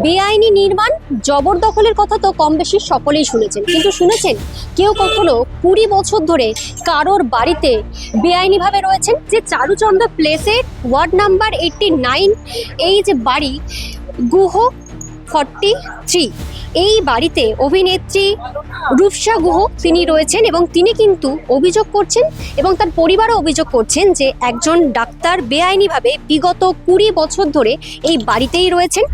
বেআইনি নির্মাণ জবরদখলের কথা তো কম বেশি সকলেই শুনেছেন, কিন্তু শুনেছেন কেউ কখনো 20 বছর ধরে কারোর বাড়িতে বেআইনিভাবে রয়েছেন? যে চারুচন্দ্র প্লেসে ওয়ার্ড নাম্বার 89 এই যে বাড়ি গুহ 43, এই বাড়িতে অভিনেত্রী রূপসা গুহ তিনি রয়েছেন এবং তিনি কিন্তু অভিযোগ করছেন এবং তার পরিবারও অভিযোগ করছেন যে একজন ডাক্তার বেআইনিভাবে বিগত 20 বছর ধরে এই বাড়িতেই রয়েছেন।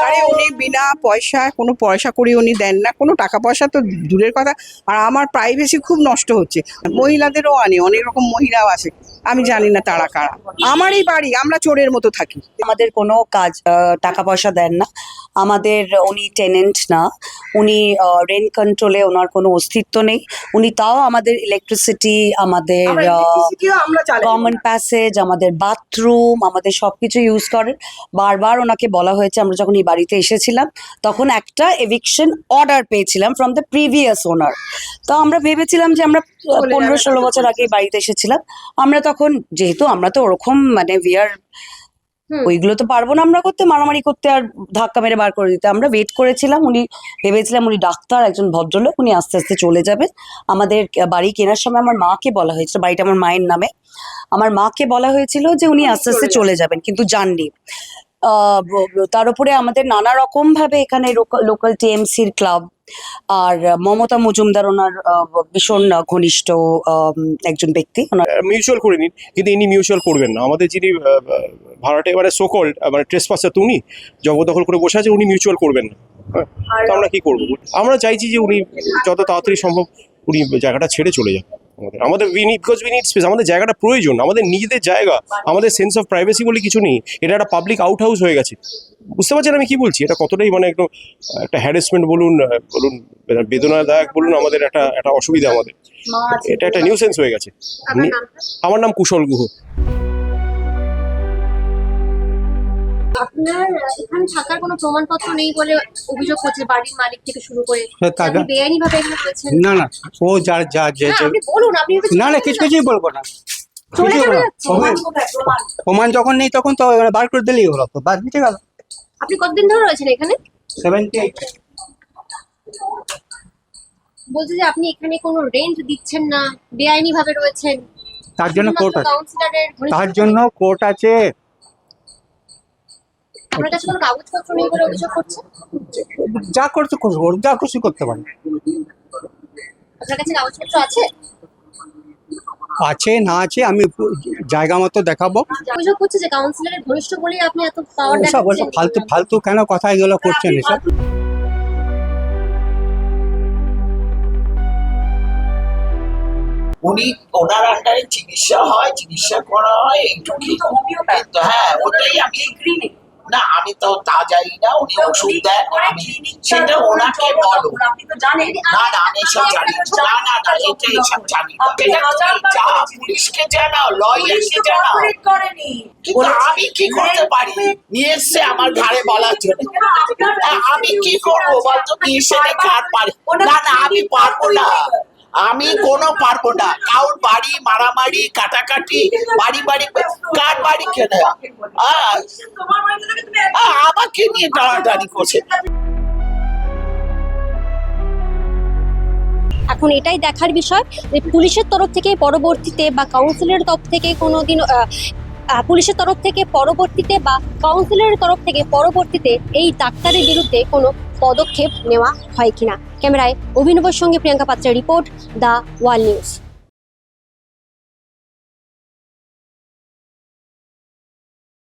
আরে উনি বিনা পয়সায় কোনো পয়সা করে উনি দেন না, কোনো টাকা পয়সা তো দূরের কথা। আর আমার প্রাইভেসি খুব নষ্ট হচ্ছে। মহিলাদেরও আনে, অনেক রকম মহিলাও আছে, আমি জানি না তারা কারা। আমার এই বাড়ি, আমরা চোরের মতো থাকি। আমাদের কোনো কাজ টাকা পয়সা দেন না, আমাদের উনি টেনেন্ট না, উনি রেন্ট কন্ট্রোলে ওনার কোনো অস্তিত্ব নেই। উনি তাও আমাদের ইলেকট্রিসিটি, আমাদের কমন প্যাসেজ, আমাদের বাথরুম, আমাদের সবকিছু ইউজ করেন। বারবার ওনাকে বলা হয়েছে, আমরা যখন এই বাড়িতে এসেছিলাম তখন একটা এভিকশন অর্ডার পেয়েছিলাম ফ্রম দ্য প্রিভিয়াস ওনার। তো আমরা ভেবেছিলাম যে আমরা 15-16 বছর আগে এই বাড়িতে এসেছিলাম, আমরা তখন যেহেতু আমরা তো ওরকম মানে ওইগুলো তো পারবো না আমরা করতে, মারামারি করতে আর ধাক্কা মেরে বার করে দিতে। আমরা ওয়েট করেছিলাম, উনি ভেবেছিলাম উনি ডাক্তার, একজন ভদ্রলোক, উনি আস্তে আস্তে চলে যাবেন। আমাদের বাড়ি কেনার সময় আমার মাকে বলা হয়েছিল, বাড়িটা আমার মায়ের নামে, আমার মাকে বলা হয়েছিল যে উনি আস্তে আস্তে চলে যাবেন, কিন্তু যাননি। তার উপরে আমাদের নানা রকম ভাবে এখানে লোকাল টিএমসির ক্লাব আর মমতা মজুমদার ওনার ভীষণ ঘনিষ্ঠ একজন ব্যক্তি। মিউচুয়াল করে নিন, কিন্তু ইনি মিউচুয়াল করবেন না। আমাদের যিনি ভাড়াটে মানে সোকল্ড মানে ট্রেসপাসার, তো উনি জবরদখল করে বসে আছে, উনি মিউচুয়াল করবেন না। তো আমরা কি করবো? আমরা চাইছি যে উনি যত তাড়াতাড়ি সম্ভব উনি জায়গাটা ছেড়ে চলে যান। আমাদের বিকজ উই নিড স্পেস, আমাদের জায়গাটা প্রয়োজন, আমাদের নিজেদের জায়গা, আমাদের সেন্স অফ প্রাইভেসি বলে কিছু নেই। এটা একটা পাবলিক আউট হাউস হয়ে গেছে। বুঝতে পারছেন আমি কি বলছি? এটা কতটাই মানে একদম একটা হ্যারাসমেন্ট বলুন বেদনাদায়ক বলুন, আমাদের একটা অসুবিধা, আমাদের এটা একটা নিউসেন্স হয়ে গেছে। আমার নাম কুশল গুহ। আপনার এখানে থাকার কোনো প্রমাণপত্র নেই বলে অভিযোগ করছে বাড়ির মালিক থেকে শুরু করে। আপনি বেআইনিভাবে এখানে রয়েছেন? না না, ও যা আপনি বলুন, আপনি না না, কিছুই বলবো না। চলে যাচ্ছে। প্রমাণ যখন নেই তখন তো বার করে দিলেই হলো, তো বাদ মিটে গেল। আপনি কতদিন ধরে রয়েছেন এখানে? 78। বলছে যে আপনি এখানে কোনো রেন্ট দিচ্ছেন না, বেআইনিভাবে রয়েছেন। তার জন্য কোর্ট আছে, কাউন্সিলরের তার জন্য কোর্ট আছে। আপনার কাছে কোনো কাগজপত্র নেই বলে অভিযোগ করছে? যা করতে করবো, যা খুশি করতে পারে। আপনার কাছে কাগজপত্র আছে? আছে না আছে আমি জায়গা মতো দেখাবো। অভিযোগ করছে যে কাউন্সিলরের ঘনিষ্ঠ বলেই আপনি এত পাওয়ার ওসব ফালতু ফালতু কেন কথা এগুলো করছেন এসব? উনি ওনার আন্ডারে চিকিৎসা হয়, চিকিৎসা করা হয়, এইটুকুই। হ্যাঁ, ওটাই আমি না, আমি তো তা জানি না। উনি ওষুধ দেন, সেটা ওনাকে বলো। না না, আমি এসব জানি না। না না, এটা এসব জানি না। পুলিশকে জানাও, লয়ারকে জানাও। কিন্তু আমি কি করতে পারি? নিয়ে এসছে আমার ঘাড়ে বলার জন্য। আমি কি করবো বলতো? নিয়ে এসে কার পারে? না না, আমি পারবো না, আমি কোনো পারবো না। কাউর বাড়ি মারামারি কাটাকাটি, বাড়ি কার বাড়ি কেনে আমাকে নিয়ে টানাটানি করছে। এখন এটাই দেখার বিষয় যে পুলিশের তরফ থেকে পরবর্তীতে বা কাউন্সিলরের তরফ থেকে কোনোদিন পুলিশের তরফ থেকে পরবর্তীতে বা কাউন্সিলরের তরফ থেকে পরবর্তীতে এই ডাক্তারের বিরুদ্ধে কোনো পদক্ষেপ নেওয়া হয় কিনা। ক্যামেরায় অভিনবের সঙ্গে প্রিয়াঙ্কা পাত্রের রিপোর্ট, দ্য ওয়াল নিউজ।